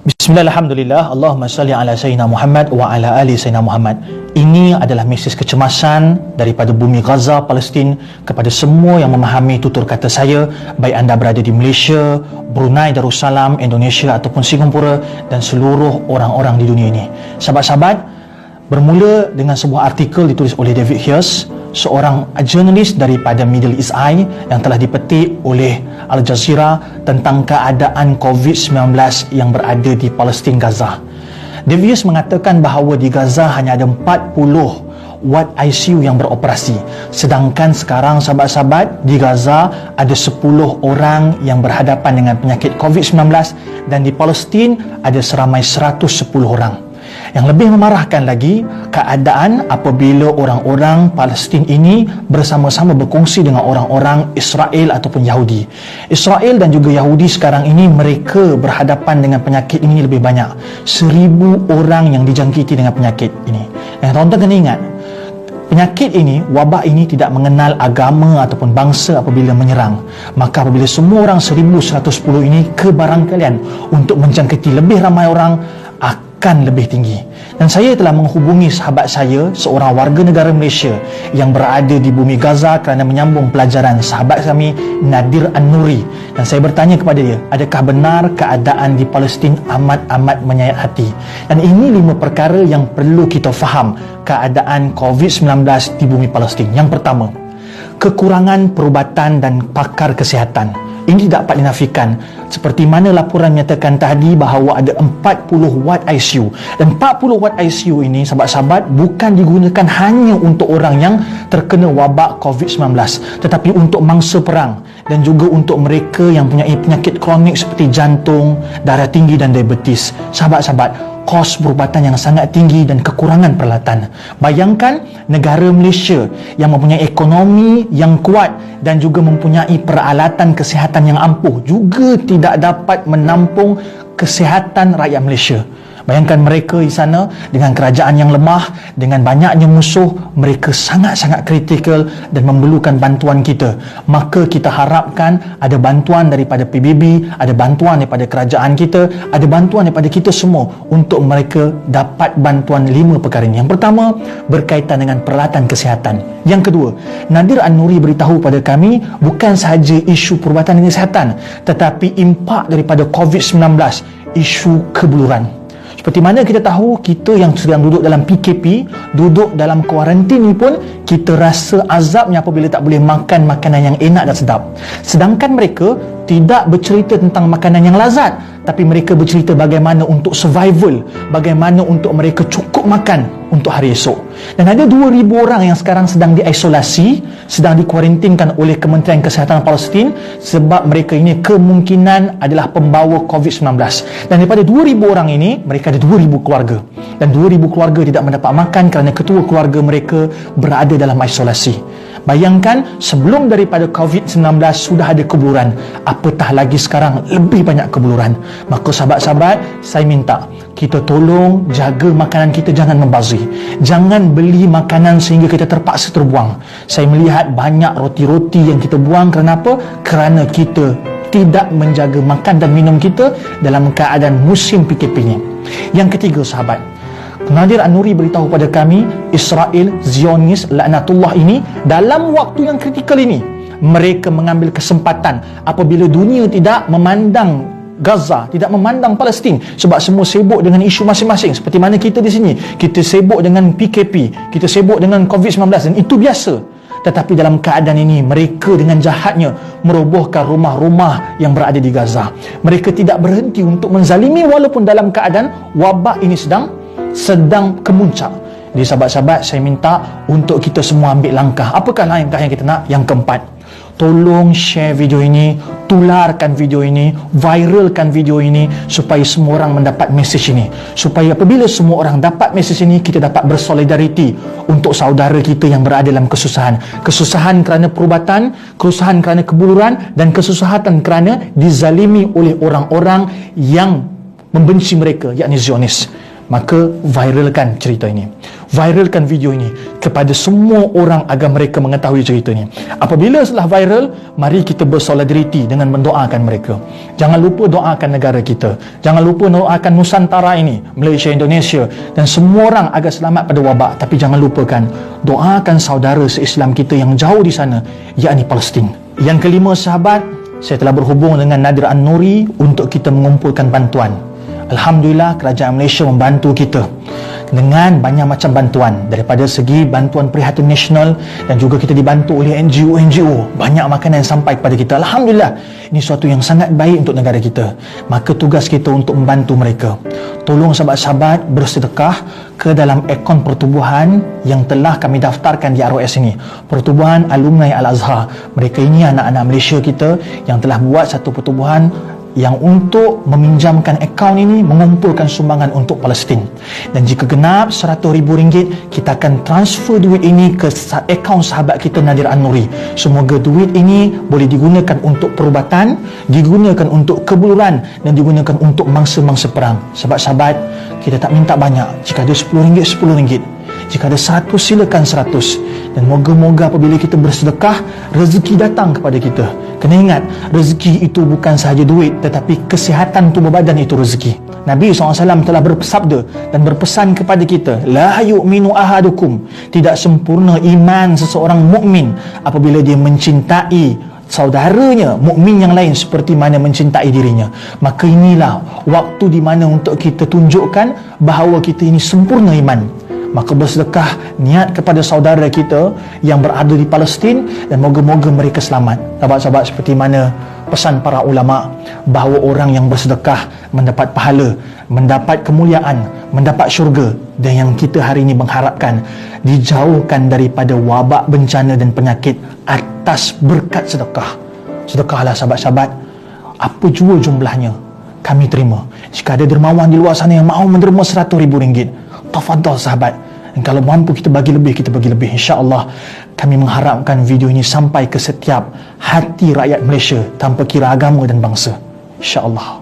Bismillahirrahmanirrahim. Allahumma salli ala Sayyidina Muhammad wa ala ali Sayyidina Muhammad. Ini adalah mesej kecemasan daripada bumi Gaza, Palestin kepada semua yang memahami tutur kata saya, baik anda berada di Malaysia, Brunei Darussalam, Indonesia ataupun Singapura dan seluruh orang-orang di dunia ini. Sahabat-sahabat, bermula dengan sebuah artikel ditulis oleh David Hughes, seorang jurnalis daripada Middle East Eye yang telah dipetik oleh Al Jazeera tentang keadaan COVID-19 yang berada di Palestin, Gaza. David Hughes mengatakan bahawa di Gaza hanya ada 40 ward ICU yang beroperasi, sedangkan sekarang sahabat-sahabat di Gaza ada 10 orang yang berhadapan dengan penyakit COVID-19 dan di Palestin ada seramai 110 orang. Yang lebih memarahkan lagi, keadaan apabila orang-orang Palestin ini bersama-sama berkongsi dengan orang-orang Israel ataupun Yahudi. Israel dan juga Yahudi sekarang ini mereka berhadapan dengan penyakit ini lebih banyak. 1,000 orang yang dijangkiti dengan penyakit ini. Dan tuan-tuan kena ingat, penyakit ini, wabak ini tidak mengenal agama ataupun bangsa apabila menyerang. Maka apabila semua orang 1,110 ini ke barang kalian untuk menjangkiti lebih ramai orang, akan lebih tinggi. Dan saya telah menghubungi sahabat saya, seorang warga negara Malaysia yang berada di bumi Gaza kerana menyambung pelajaran, sahabat kami Nadir An-Nuri, dan saya bertanya kepada dia, adakah benar keadaan di Palestin amat-amat menyayat hati? Dan ini 5 perkara yang perlu kita faham keadaan COVID-19 di bumi Palestin. Yang pertama, kekurangan perubatan dan pakar kesihatan. Ini tidak dapat dinafikan. Seperti mana laporan menyatakan tadi bahawa ada 40 ward ICU. Dan 40 ward ICU ini, sahabat-sahabat, bukan digunakan hanya untuk orang yang terkena wabak COVID-19, tetapi untuk mangsa perang dan juga untuk mereka yang mempunyai penyakit kronik seperti jantung, darah tinggi dan diabetes. Sahabat-sahabat, kos perubatan yang sangat tinggi dan kekurangan peralatan. Bayangkan negara Malaysia yang mempunyai ekonomi yang kuat dan juga mempunyai peralatan kesihatan yang ampuh juga tidak dapat menampung kesihatan rakyat Malaysia. Bayangkan mereka di sana dengan kerajaan yang lemah, dengan banyaknya musuh, mereka sangat-sangat kritikal dan memerlukan bantuan kita. Maka kita harapkan ada bantuan daripada PBB, ada bantuan daripada kerajaan kita, ada bantuan daripada kita semua untuk mereka dapat bantuan 5 perkara ini. Yang pertama, berkaitan dengan peralatan kesihatan. Yang kedua, Nadir An-Nuri beritahu pada kami bukan sahaja isu perubatan dan kesihatan, tetapi impak daripada COVID-19, isu kebuluran. Seperti mana kita tahu, kita yang sedang duduk dalam PKP, duduk dalam kuarantin ni pun, kita rasa azabnya apabila tak boleh makan makanan yang enak dan sedap. Sedangkan mereka tidak bercerita tentang makanan yang lazat, tapi mereka bercerita bagaimana untuk survival, bagaimana untuk mereka cukup makan untuk hari esok. Dan ada 2,000 orang yang sekarang sedang diisolasi, sedang dikuarantinkan oleh Kementerian Kesihatan Palestin sebab mereka ini kemungkinan adalah pembawa COVID-19. Dan daripada 2,000 orang ini, mereka ada 2,000 keluarga. Dan 2,000 keluarga tidak mendapat makan kerana ketua keluarga mereka berada dalam isolasi. Bayangkan, sebelum daripada COVID-19 sudah ada kebuluran, apatah lagi sekarang lebih banyak kebuluran. Maka sahabat-sahabat, saya minta kita tolong jaga makanan kita, jangan membazir. Jangan beli makanan sehingga kita terpaksa terbuang. Saya melihat banyak roti-roti yang kita buang. Kerana apa? Kerana kita tidak menjaga makan dan minum kita dalam keadaan musim PKP ini. Yang ketiga, sahabat, Nadir An-Nuri beritahu pada kami, Israel, Zionis, laknatullah ini, dalam waktu yang kritikal ini, mereka mengambil kesempatan apabila dunia tidak memandang Gaza, tidak memandang Palestin, sebab semua sibuk dengan isu masing-masing. Seperti mana kita di sini, kita sibuk dengan PKP, kita sibuk dengan COVID-19, dan itu biasa. Tetapi dalam keadaan ini, mereka dengan jahatnya merobohkan rumah-rumah yang berada di Gaza. Mereka tidak berhenti untuk menzalimi walaupun dalam keadaan wabak ini sedang kemuncak. Jadi sahabat-sahabat, saya minta untuk kita semua ambil langkah. Apakah langkah yang kita nak? Yang keempat, tolong share video ini, tularkan video ini, viralkan video ini supaya semua orang mendapat mesej ini. Supaya apabila semua orang dapat mesej ini, kita dapat bersolidariti untuk saudara kita yang berada dalam kesusahan. Kesusahan kerana perubatan, kesusahan kerana kebuluran, dan kesusahan kerana dizalimi oleh orang-orang yang membenci mereka, yakni Zionis. Maka viralkan cerita ini, viralkan video ini kepada semua orang agar mereka mengetahui cerita ini. Apabila setelah viral, mari kita bersolidariti dengan mendoakan mereka. Jangan lupa doakan negara kita, jangan lupa doakan Nusantara ini, Malaysia, Indonesia dan semua orang agar selamat pada wabak. Tapi jangan lupakan doakan saudara se-Islam kita yang jauh di sana, yakni Palestin. Yang kelima sahabat, saya telah berhubung dengan Nadir An-Nuri untuk kita mengumpulkan bantuan. Alhamdulillah, kerajaan Malaysia membantu kita dengan banyak macam bantuan, daripada segi bantuan prihatin nasional dan juga kita dibantu oleh NGO. Banyak makanan yang sampai kepada kita. Alhamdulillah, ini suatu yang sangat baik untuk negara kita. Maka tugas kita untuk membantu mereka. Tolong sahabat-sahabat bersedekah ke dalam akaun pertubuhan yang telah kami daftarkan di ROS ini, Pertubuhan Alumni Al-Azhar. Mereka ini anak-anak Malaysia kita yang telah buat satu pertubuhan yang untuk meminjamkan akaun ini, mengumpulkan sumbangan untuk Palestin. Dan jika genap RM100,000, kita akan transfer duit ini ke akaun sahabat kita Nadir An-Nuri. Semoga duit ini boleh digunakan untuk perubatan, digunakan untuk kebuluran dan digunakan untuk mangsa-mangsa perang. Sahabat-sahabat, kita tak minta banyak. Jika ada RM10, RM10. Jika ada 100, silakan 100. Dan moga-moga apabila kita bersedekah, rezeki datang kepada kita. Kena ingat, rezeki itu bukan sahaja duit, tetapi kesihatan tubuh badan itu rezeki. Nabi SAW telah bersabda dan berpesan kepada kita, la yu'minu ahadukum, tidak sempurna iman seseorang mukmin apabila dia mencintai saudaranya mukmin yang lain seperti mana mencintai dirinya. Maka inilah waktu di mana untuk kita tunjukkan bahawa kita ini sempurna iman. Maka bersedekah niat kepada saudara kita yang berada di Palestin dan moga-moga mereka selamat. Sahabat-sahabat, seperti mana pesan para ulama bahawa orang yang bersedekah mendapat pahala, mendapat kemuliaan, mendapat syurga. Dan yang kita hari ini mengharapkan dijauhkan daripada wabak, bencana dan penyakit atas berkat sedekah. Sedekahlah sahabat-sahabat, apa jua jumlahnya kami terima. Jika ada dermawan di luar sana yang mahu menerima RM100,000, tafadhal sahabat. Dan kalau mampu kita bagi lebih, kita bagi lebih. InsyaAllah kami mengharapkan video ini sampai ke setiap hati rakyat Malaysia tanpa kira agama dan bangsa. InsyaAllah.